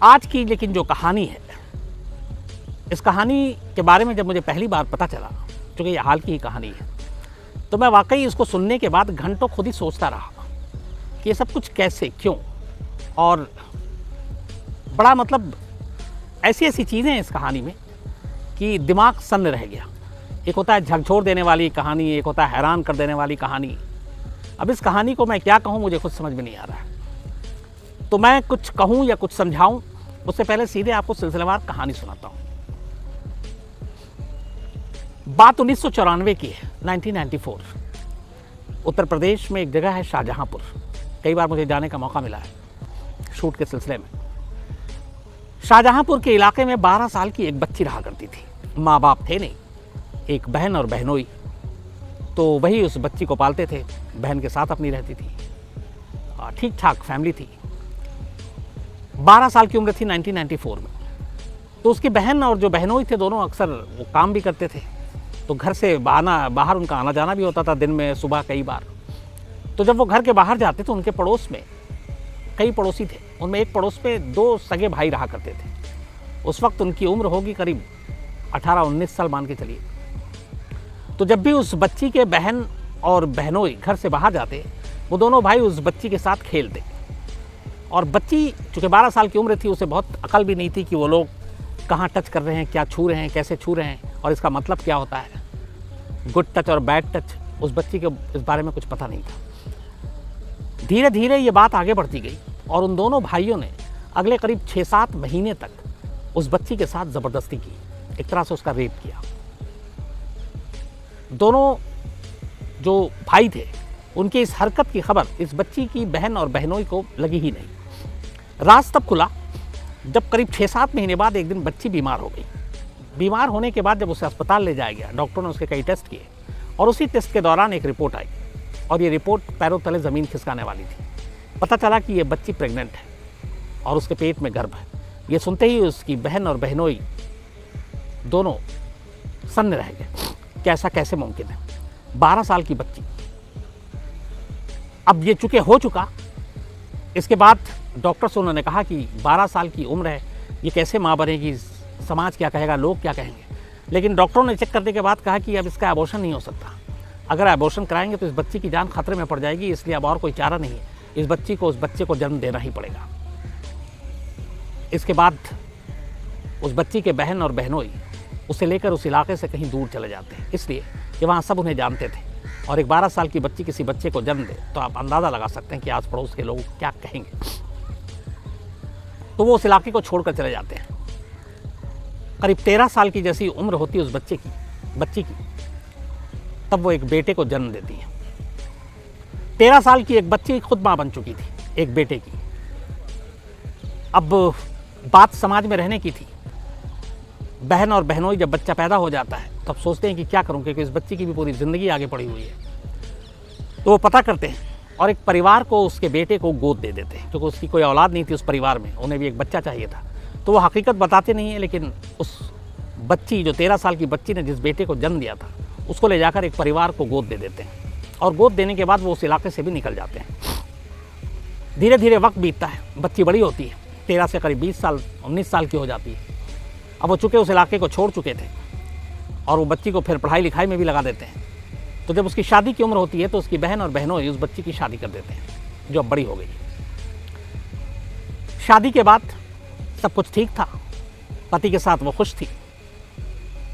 आज की लेकिन जो कहानी है, इस कहानी के बारे में जब मुझे पहली बार पता चला, क्योंकि ये हाल की ही कहानी है, तो मैं वाकई इसको सुनने के बाद घंटों खुद ही सोचता रहा कि ये सब कुछ कैसे, क्यों, और बड़ा मतलब ऐसी ऐसी चीज़ें हैं इस कहानी में कि दिमाग सन्न रह गया। एक होता है झकझोर देने वाली कहानी, एक होता है हैरान कर देने वाली कहानी। अब इस कहानी को मैं क्या कहूँ, मुझे खुद समझ में नहीं आ रहा है। तो मैं कुछ कहूँ या कुछ समझाऊँ, उससे पहले सीधे आपको सिलसिलेवार कहानी सुनाता हूँ। बात 1994 की है, 1994। उत्तर प्रदेश में एक जगह है शाहजहांपुर। कई बार मुझे जाने का मौका मिला है शूट के सिलसिले में। शाहजहांपुर के इलाके में 12 साल की एक बच्ची रहा करती थी। माँ बाप थे नहीं, एक बहन और बहनोई। तो वही उस बच्ची को पालते थे, बहन के साथ अपनी रहती थी। ठीक ठाक फैमिली थी। 12 साल की उम्र थी 1994 में। तो उसकी बहन और जो बहनोई थे दोनों अक्सर वो काम भी करते थे, तो घर से बाहर उनका आना जाना भी होता था, दिन में सुबह कई बार। तो जब वो घर के बाहर जाते तो उनके पड़ोस में कई पड़ोसी थे। उनमें एक पड़ोस में 2 सगे भाई रहा करते थे। उस वक्त उनकी उम्र होगी करीब 18-19 साल मान के चलिए। तो जब भी उस बच्ची के बहन और बहनोई घर से बाहर जाते, वो दोनों भाई उस बच्ची के साथ खेलते। और बच्ची चूँकि 12 साल की उम्र थी, उसे बहुत अकल भी नहीं थी कि वो लोग कहाँ टच कर रहे हैं, क्या छू रहे हैं, कैसे छू रहे हैं, और इसका मतलब क्या होता है, गुड टच और बैड टच। उस बच्ची के इस बारे में कुछ पता नहीं था। धीरे धीरे ये बात आगे बढ़ती गई और उन दोनों भाइयों ने अगले करीब 6-7 महीने तक उस बच्ची के साथ ज़बरदस्ती की, एक तरह से उसका रेप किया। दोनों जो भाई थे, उनकी इस हरकत की खबर इस बच्ची की बहन और बहनोई को लगी ही नहीं। राज तब खुला जब करीब 6-7 महीने बाद एक दिन बच्ची बीमार हो गई। बीमार होने के बाद जब उसे अस्पताल ले जाया गया, डॉक्टरों ने उसके कई टेस्ट किए और उसी टेस्ट के दौरान एक रिपोर्ट आई, और ये रिपोर्ट पैरों तले ज़मीन खिसकाने वाली थी। पता चला कि ये बच्ची प्रेग्नेंट है और उसके पेट में गर्भ है। ये सुनते ही उसकी बहन और बहनोई दोनों सन्न रह गए कि ऐसा कैसे मुमकिन है। 12 साल की बच्ची। अब ये चूँकि हो चुका, इसके बाद डॉक्टर से उन्होंने कहा कि 12 साल की उम्र है, ये कैसे माँ बनेगी, समाज क्या कहेगा, लोग क्या कहेंगे। लेकिन डॉक्टरों ने चेक करने के बाद कहा कि अब इसका एबॉर्शन नहीं हो सकता। अगर एबॉर्शन कराएंगे तो इस बच्ची की जान खतरे में पड़ जाएगी, इसलिए अब और कोई चारा नहीं है, इस बच्ची को उस बच्चे को जन्म देना ही पड़ेगा। इसके बाद उस बच्ची के बहन और बहनोई उसे लेकर उस इलाके से कहीं दूर चले जाते हैं, इसलिए कि वहाँ सब उन्हें जानते थे। और एक 12 साल की बच्ची किसी बच्चे को जन्म दे तो आप अंदाज़ा लगा सकते हैं कि आस पड़ोस के लोग क्या कहेंगे। तो वो उस इलाके को छोड़कर चले जाते हैं। करीब 13 साल की जैसी उम्र होती है उस बच्ची की, तब वो एक बेटे को जन्म देती है। 13 साल की एक बच्ची खुद माँ बन चुकी थी एक बेटे की। अब बात समाज में रहने की थी। बहन और बहनोई जब बच्चा पैदा हो जाता है तब सोचते हैं कि क्या करूं, क्योंकि इस बच्ची की भी पूरी ज़िंदगी आगे पड़ी हुई है। तो वो पता करते हैं और एक परिवार को उसके बेटे को गोद दे देते हैं, क्योंकि उसकी कोई औलाद नहीं थी उस परिवार में, उन्हें भी एक बच्चा चाहिए था। तो वो हकीकत बताते नहीं है, लेकिन उस बच्ची जो 13 साल की बच्ची ने जिस बेटे को जन्म दिया था, उसको ले जाकर एक परिवार को गोद दे देते हैं। और गोद देने के बाद वो उस इलाके से भी निकल जाते हैं। धीरे धीरे वक्त बीतता है, बच्ची बड़ी होती है, 13 से करीब 19 साल की हो जाती है। अब वो चूँकि उस इलाके को छोड़ चुके थे और वो बच्ची को फिर पढ़ाई लिखाई में भी लगा देते हैं। तो जब उसकी शादी की उम्र होती है तो उसकी बहन और बहनोई उस बच्ची की शादी कर देते हैं, जो अब बड़ी हो गई। शादी के बाद सब कुछ ठीक था, पति के साथ वो खुश थी।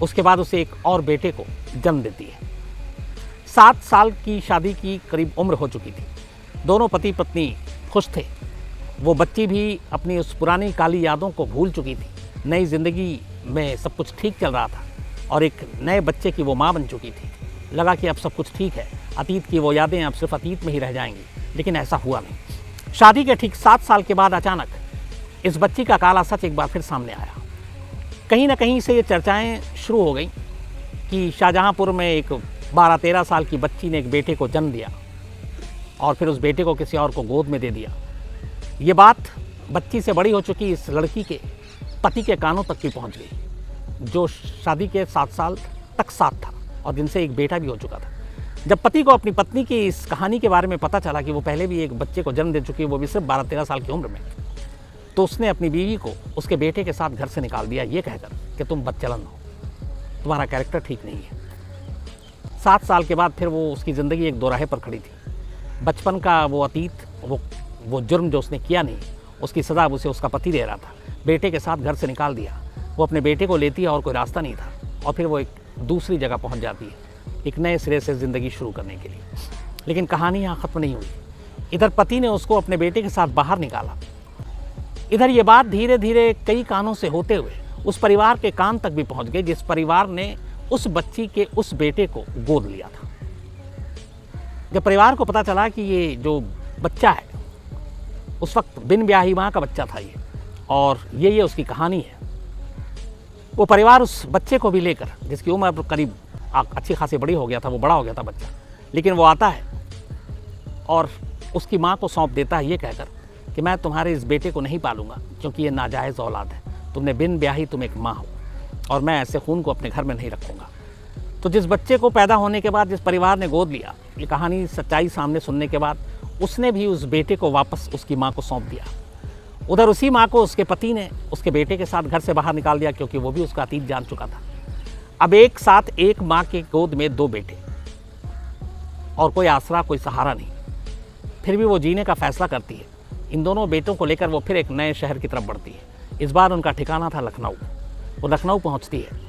उसके बाद उसे एक और बेटे को जन्म देती है। 7 साल की शादी की करीब उम्र हो चुकी थी। दोनों पति पत्नी खुश थे। वो बच्ची भी अपनी उस पुरानी काली यादों को भूल चुकी थी। नई ज़िंदगी में सब कुछ ठीक चल रहा था और एक नए बच्चे की वो माँ बन चुकी थी। लगा कि अब सब कुछ ठीक है, अतीत की वो यादें अब सिर्फ अतीत में ही रह जाएंगी, लेकिन ऐसा हुआ नहीं। शादी के ठीक 7 साल के बाद अचानक इस बच्ची का काला सच एक बार फिर सामने आया। कहीं ना कहीं से ये चर्चाएं शुरू हो गई कि शाहजहांपुर में एक 12-13 साल की बच्ची ने एक बेटे को जन्म दिया और फिर उस बेटे को किसी और को गोद में दे दिया। ये बात बच्ची से बड़ी हो चुकी इस लड़की के पति के कानों तक भी पहुंच गई, जो शादी के 7 साल तक साथ था और जिनसे एक बेटा भी हो चुका था। जब पति को अपनी पत्नी की इस कहानी के बारे में पता चला कि वो पहले भी एक बच्चे को जन्म दे चुकी है, वो भी सिर्फ 12-13 साल की उम्र में, तो उसने अपनी बीवी को उसके बेटे के साथ घर से निकाल दिया, ये कहकर कि तुम बदचलन हो, तुम्हारा कैरेक्टर ठीक नहीं है। 7 साल के बाद फिर वो उसकी ज़िंदगी एक दोराहे पर खड़ी थी। बचपन का वो अतीत, वो जुर्म जो उसने किया नहीं, उसकी सज़ा उसे उसका पति दे रहा था। बेटे के साथ घर से निकाल दिया, वो अपने बेटे को लेती है और कोई रास्ता नहीं था, और फिर वो एक दूसरी जगह पहुंच जाती है एक नए सिरे से ज़िंदगी शुरू करने के लिए। लेकिन कहानी यहाँ ख़त्म नहीं हुई। इधर पति ने उसको अपने बेटे के साथ बाहर निकाला, इधर ये बात धीरे धीरे कई कानों से होते हुए उस परिवार के कान तक भी पहुंच गई जिस परिवार ने उस बच्ची के उस बेटे को गोद लिया था। जब परिवार को पता चला कि ये जो बच्चा है उस वक्त बिन ब्याही माँ का बच्चा था ये, और ये उसकी कहानी है, वो परिवार उस बच्चे को भी लेकर, जिसकी उम्र अब करीब अच्छी खासी बड़ी हो गया था, वो बड़ा हो गया था बच्चा, लेकिन वो आता है और उसकी माँ को सौंप देता है ये कहकर कि मैं तुम्हारे इस बेटे को नहीं पालूंगा क्योंकि ये नाजायज़ औलाद है, तुमने बिन ब्याही, तुम एक माँ हो, और मैं ऐसे खून को अपने घर में नहीं रखूँगा। तो जिस बच्चे को पैदा होने के बाद जिस परिवार ने गोद लिया, ये कहानी सच्चाई सामने सुनने के बाद उसने भी उस बेटे को वापस उसकी माँ को सौंप दिया। उधर उसी माँ को उसके पति ने उसके बेटे के साथ घर से बाहर निकाल दिया क्योंकि वो भी उसका अतीत जान चुका था। अब एक साथ एक माँ के गोद में 2 बेटे और कोई आसरा, कोई सहारा नहीं, फिर भी वो जीने का फैसला करती है। इन दोनों बेटों को लेकर वो फिर एक नए शहर की तरफ बढ़ती है। इस बार उनका ठिकाना था लखनऊ। वो लखनऊ पहुँचती है,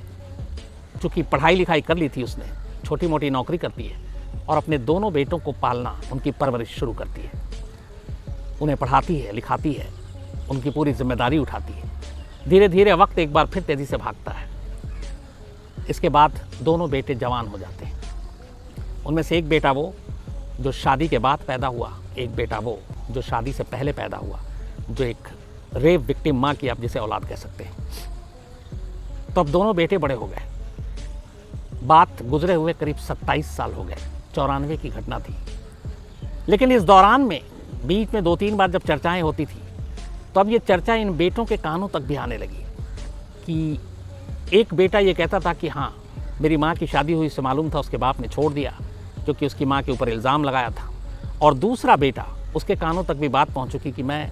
चूँकि पढ़ाई लिखाई कर ली थी उसने, छोटी मोटी नौकरी करती है और अपने दोनों बेटों को पालना, उनकी परवरिश शुरू करती है। उन्हें पढ़ाती है, लिखाती है, उनकी पूरी जिम्मेदारी उठाती है। धीरे धीरे वक्त एक बार फिर तेज़ी से भागता है। इसके बाद दोनों बेटे जवान हो जाते हैं। उनमें से एक बेटा वो जो शादी के बाद पैदा हुआ, एक बेटा वो जो शादी से पहले पैदा हुआ, जो एक रेप विक्टिम माँ की आप जिसे औलाद कह सकते हैं। तो अब दोनों बेटे बड़े हो गए। बात गुजरे हुए करीब 27 साल हो गए, 94 की घटना थी। लेकिन इस दौरान में बीच में 2-3 बार जब चर्चाएं होती थी तो अब ये चर्चा इन बेटों के कानों तक भी आने लगी कि एक बेटा ये कहता था कि हाँ, मेरी माँ की शादी हुई से मालूम था उसके बाप ने छोड़ दिया क्योंकि उसकी माँ के ऊपर इल्ज़ाम लगाया था। और दूसरा बेटा, उसके कानों तक भी बात पहुँच चुकी कि मैं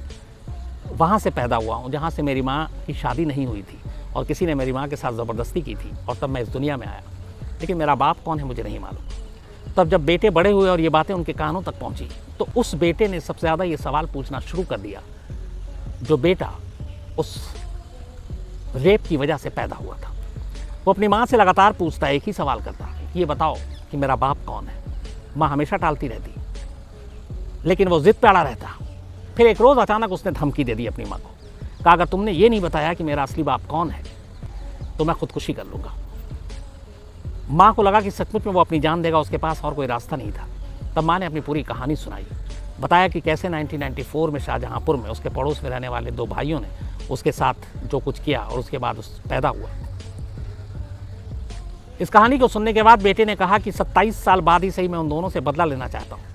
वहाँ से पैदा हुआ हूँ जहाँ से मेरी माँ की शादी नहीं हुई थी और किसी ने मेरी माँ के साथ ज़बरदस्ती की थी और तब मैं इस दुनिया में आया, लेकिन मेरा बाप कौन है मुझे नहीं मालूम। तब जब बेटे बड़े हुए और ये बातें उनके कानों तक पहुँची तो उस बेटे ने सबसे ज़्यादा ये सवाल पूछना शुरू कर दिया, जो बेटा उस रेप की वजह से पैदा हुआ था। वो अपनी माँ से लगातार पूछता है, एक ही सवाल करता है, ये बताओ कि मेरा बाप कौन है। माँ हमेशा टालती रहती, लेकिन वो जिद पे अड़ा रहता। फिर एक रोज़ अचानक उसने धमकी दे दी अपनी माँ को, कहा अगर तुमने ये नहीं बताया कि मेरा असली बाप कौन है तो मैं खुदकुशी कर लूँगा। माँ को लगा कि सचमुच में वो अपनी जान देगा, उसके पास और कोई रास्ता नहीं था। तब माँ ने अपनी पूरी कहानी सुनाई, बताया कि कैसे 1994 में शाहजहांपुर में उसके पड़ोस में रहने वाले 2 भाइयों ने उसके साथ जो कुछ किया और उसके बाद उस पैदा हुआ। इस कहानी को सुनने के बाद बेटे ने कहा कि 27 साल बाद ही सही मैं उन दोनों से बदला लेना चाहता हूँ।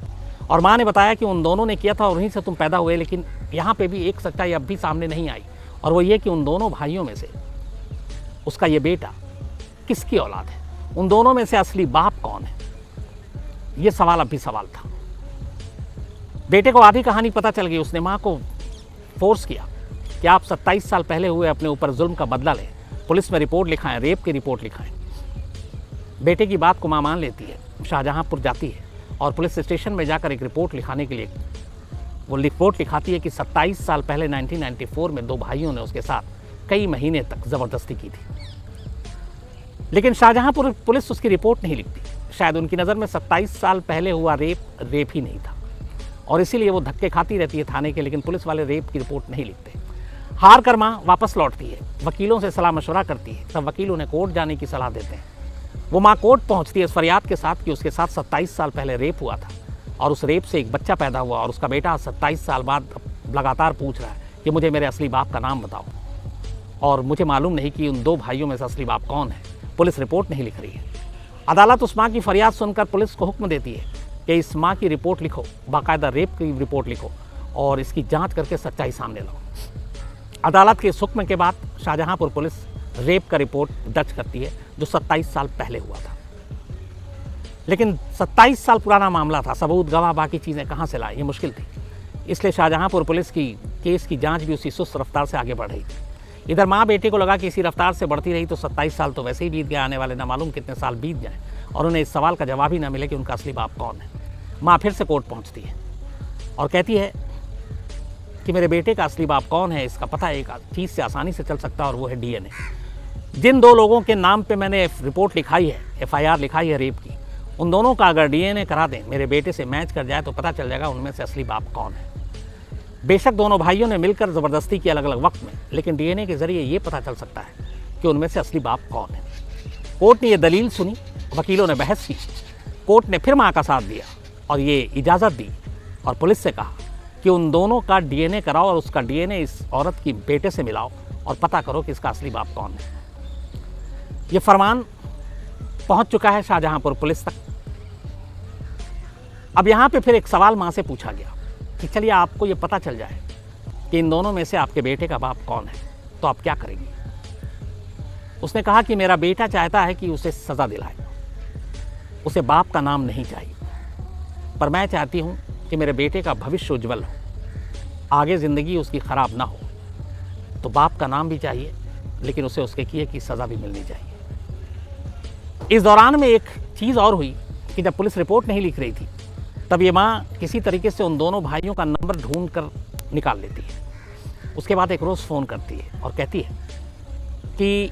और माँ ने बताया कि उन दोनों ने किया था और उन्हीं से तुम पैदा हुए, लेकिन यहाँ पे भी एक सच्चाई अब भी सामने नहीं आई, और वो ये कि उन दोनों भाइयों में से उसका ये बेटा किसकी औलाद है, उन दोनों में से असली बाप कौन है, ये सवाल अब भी सवाल था। बेटे को आधी कहानी पता चल गई। उसने माँ को फोर्स किया कि आप 27 साल पहले हुए अपने ऊपर जुल्म का बदला लें, पुलिस में रिपोर्ट लिखाएं, रेप की रिपोर्ट लिखाएं। बेटे की बात को माँ मान लेती है, शाहजहांपुर जाती है और पुलिस स्टेशन में जाकर एक रिपोर्ट लिखाने के लिए वो रिपोर्ट लिखाती है कि 27 साल पहले 1994 में 2 भाइयों ने उसके साथ कई महीने तक ज़बरदस्ती की थी। लेकिन शाहजहांपुर पुलिस उसकी रिपोर्ट नहीं लिखती। शायद उनकी नज़र में 27 साल पहले हुआ रेप ही नहीं था, और इसीलिए वो धक्के खाती रहती है थाने के, लेकिन पुलिस वाले रेप की रिपोर्ट नहीं लिखते। हार कर माँ वापस लौटती है, वकीलों से सलाह मशवरा करती है, तब वकील उन्हें कोर्ट जाने की सलाह देते हैं। वो माँ कोर्ट पहुँचती है इस फरियाद के साथ कि उसके साथ 27 साल पहले रेप हुआ था और उस रेप से एक बच्चा पैदा हुआ, और उसका बेटा 27 साल बाद लगातार पूछ रहा है कि मुझे मेरे असली बाप का नाम बताओ, और मुझे मालूम नहीं कि उन 2 भाइयों में से असली बाप कौन है। पुलिस रिपोर्ट नहीं लिख रही है। अदालत उस माँ की फरियाद सुनकर पुलिस को हुक्म देती है कि इस माँ की रिपोर्ट लिखो, बाकायदा रेप की रिपोर्ट लिखो और इसकी जांच करके सच्चाई सामने लाओ। अदालत के इस हुक्म के बाद शाहजहांपुर पुलिस रेप का रिपोर्ट दर्ज करती है जो 27 साल पहले हुआ था। लेकिन 27 साल पुराना मामला था, सबूत, गवाह, बाकी चीज़ें कहाँ से लाए, ये मुश्किल थी। इसलिए शाहजहांपुर पुलिस की केस की जांच भी उसी सुस्त रफ्तार से आगे बढ़ रही थी। इधर माँ बेटे को लगा कि इसी रफ्तार से बढ़ती रही तो 27 साल तो वैसे ही बीत गए, आने वाले ना मालूम कितने साल बीत जाएं और उन्हें इस सवाल का जवाब ही ना मिले कि उनका असली बाप कौन है। माँ फिर से कोर्ट पहुँचती है और कहती है कि मेरे बेटे का असली बाप कौन है, इसका पता एक चीज़ से आसानी से चल सकता है और वो है DNA। जिन 2 लोगों के नाम पे मैंने रिपोर्ट लिखाई है, FIR लिखाई है रेप की, उन दोनों का अगर DNA करा दें, मेरे बेटे से मैच कर जाए तो पता चल जाएगा उनमें से असली बाप कौन है। बेशक दोनों भाइयों ने मिलकर ज़बरदस्ती की अलग अलग वक्त में, लेकिन DNA के ज़रिए ये पता चल सकता है कि उनमें से असली बाप कौन है। कोर्ट ने ये दलील सुनी, वकीलों ने बहस की, कोर्ट ने फिर माँ का साथ दिया और ये इजाज़त दी और पुलिस से कहा कि उन दोनों का DNA कराओ और उसका DNA इस औरत की बेटे से मिलाओ और पता करो कि इसका असली बाप कौन है। ये फरमान पहुंच चुका है शाहजहांपुर पुलिस तक। अब यहाँ पे फिर एक सवाल माँ से पूछा गया कि चलिए आपको ये पता चल जाए कि इन दोनों में से आपके बेटे का बाप कौन है, तो आप क्या करेंगी? उसने कहा कि मेरा बेटा चाहता है कि उसे सज़ा दिलाए, उसे बाप का नाम नहीं चाहिए, पर मैं चाहती हूँ कि मेरे बेटे का भविष्य उज्जवल हो, आगे ज़िंदगी उसकी ख़राब ना हो, तो बाप का नाम भी चाहिए, लेकिन उसे उसके किए की सज़ा भी मिलनी चाहिए। इस दौरान में एक चीज़ और हुई कि जब पुलिस रिपोर्ट नहीं लिख रही थी, तब ये माँ किसी तरीके से उन दोनों भाइयों का नंबर ढूंढ कर निकाल लेती है। उसके बाद एक रोज़ फ़ोन करती है और कहती है कि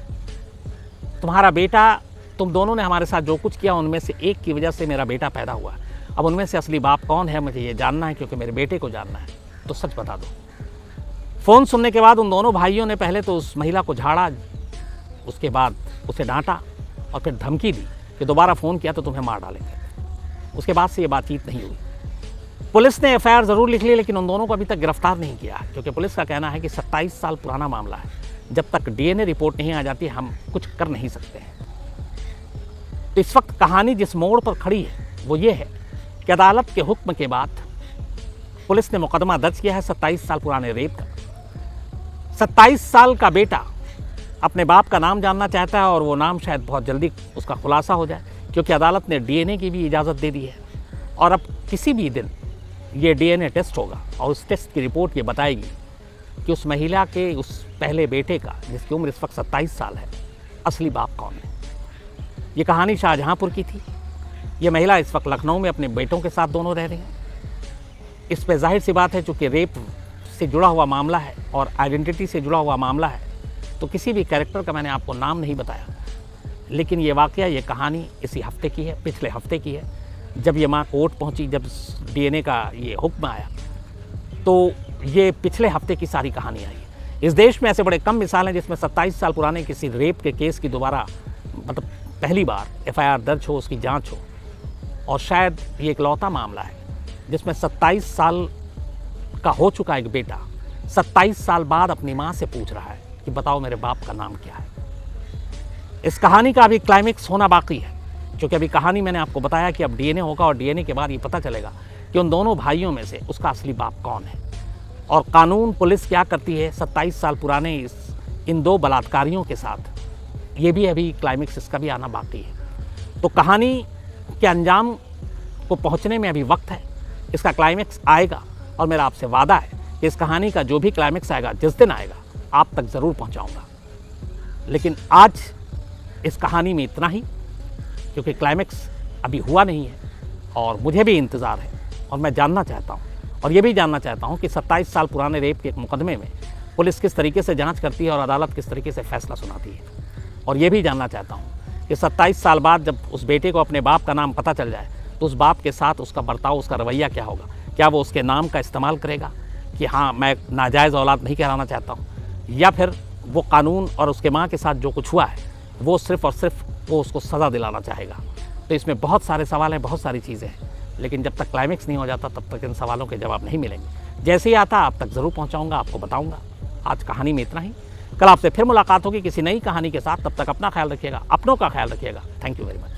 तुम्हारा बेटा, तुम दोनों ने हमारे साथ जो कुछ किया उनमें से एक की वजह से मेरा बेटा पैदा हुआ। अब उनमें से असली बाप कौन है मुझे ये जानना है, क्योंकि मेरे बेटे को जानना है, तो सच बता दो। फ़ोन सुनने के बाद उन दोनों भाइयों ने पहले तो उस महिला को झाड़ा, उसके बाद उसे डांटा और फिर धमकी दी कि दोबारा फ़ोन किया तो तुम्हें मार डालेंगे। उसके बाद से ये बातचीत नहीं हुई। पुलिस ने FIR ज़रूर लिख ली, लेकिन उन दोनों को अभी तक गिरफ्तार नहीं किया है, क्योंकि पुलिस का कहना है कि 27 साल पुराना मामला है, जब तक DNA रिपोर्ट नहीं आ जाती हम कुछ कर नहीं सकते हैं। तो इस वक्त कहानी जिस मोड़ पर खड़ी है वो ये है कि अदालत के हुक्म के बाद पुलिस ने मुकदमा दर्ज किया है 27 साल पुराने रेप का। 27 साल का बेटा अपने बाप का नाम जानना चाहता है और वो नाम शायद बहुत जल्दी उसका खुलासा हो जाए, क्योंकि अदालत ने DNA की भी इजाज़त दे दी है और अब किसी भी दिन ये DNA टेस्ट होगा और उस टेस्ट की रिपोर्ट ये बताएगी कि उस महिला के उस पहले बेटे का, जिसकी उम्र इस वक्त 27 साल है, असली बाप कौन है। ये कहानी शाहजहांपुर की थी। ये महिला इस वक्त लखनऊ में अपने बेटों के साथ दोनों रह रही हैं। इस पे जाहिर सी बात है, चूँकि रेप से जुड़ा हुआ मामला है और आइडेंटिटी से जुड़ा हुआ मामला है, तो किसी भी कैरेक्टर का मैंने आपको नाम नहीं बताया, लेकिन ये वाक़या, ये कहानी इसी हफ्ते की है, पिछले हफ्ते की है। जब ये माँ कोर्ट पहुँची, जब DNA का ये हुक्म आया, तो ये पिछले हफ्ते की सारी कहानी आई। इस देश में ऐसे बड़े कम मिसाल हैं जिसमें 27 साल पुराने किसी रेप के केस की दोबारा, मतलब पहली बार FIR दर्ज हो, उसकी जाँच हो, और शायद ये इकलौता मामला है जिसमें 27 साल का हो चुका एक बेटा 27 साल बाद अपनी माँ से पूछ रहा है कि बताओ मेरे बाप का नाम क्या है। इस कहानी का अभी क्लाइमेक्स होना बाकी है, क्योंकि अभी कहानी मैंने आपको बताया कि अब DNA होगा और DNA के बाद ये पता चलेगा कि उन दोनों भाइयों में से उसका असली बाप कौन है और कानून, पुलिस क्या करती है 27 साल पुराने इन 2 बलात्कारियों के साथ। ये भी अभी क्लाइमेक्स इसका भी आना बाकी है। तो कहानी के अंजाम को पहुंचने में अभी वक्त है। इसका क्लाइमेक्स आएगा और मेरा आपसे वादा है कि इस कहानी का जो भी क्लाइमेक्स आएगा, जिस दिन आएगा, आप तक ज़रूर पहुंचाऊंगा। लेकिन आज इस कहानी में इतना ही, क्योंकि क्लाइमेक्स अभी हुआ नहीं है और मुझे भी इंतज़ार है और मैं जानना चाहता हूँ, और ये भी जानना चाहता हूँ कि 27 साल पुराने रेप के एक मुकदमे में पुलिस किस तरीके से जांच करती है और अदालत किस तरीके से फैसला सुनाती है। और ये भी जानना चाहता हूँ कि 27 साल बाद जब उस बेटे को अपने बाप का नाम पता चल जाए, तो उस बाप के साथ उसका बर्ताव, उसका रवैया क्या होगा। क्या वो उसके नाम का इस्तेमाल करेगा कि हाँ मैं नाजायज़ औलाद नहीं कहलाना चाहता हूँ, या फिर वो कानून और उसके माँ के साथ जो कुछ हुआ है वो सिर्फ़ और सिर्फ वो उसको सज़ा दिलाना चाहेगा। तो इसमें बहुत सारे सवाल हैं, बहुत सारी चीज़ें हैं, लेकिन जब तक क्लाइमेक्स नहीं हो जाता तब तक इन सवालों के जवाब नहीं मिलेंगे। जैसे ही आता आप तक ज़रूर पहुँचाऊँगा, आपको बताऊँगा। आज कहानी में इतना ही। कल आपसे फिर मुलाकात होगी किसी नई कहानी के साथ। तब तक अपना ख्याल रखिएगा, अपनों का ख्याल रखिएगा। Thank you very much.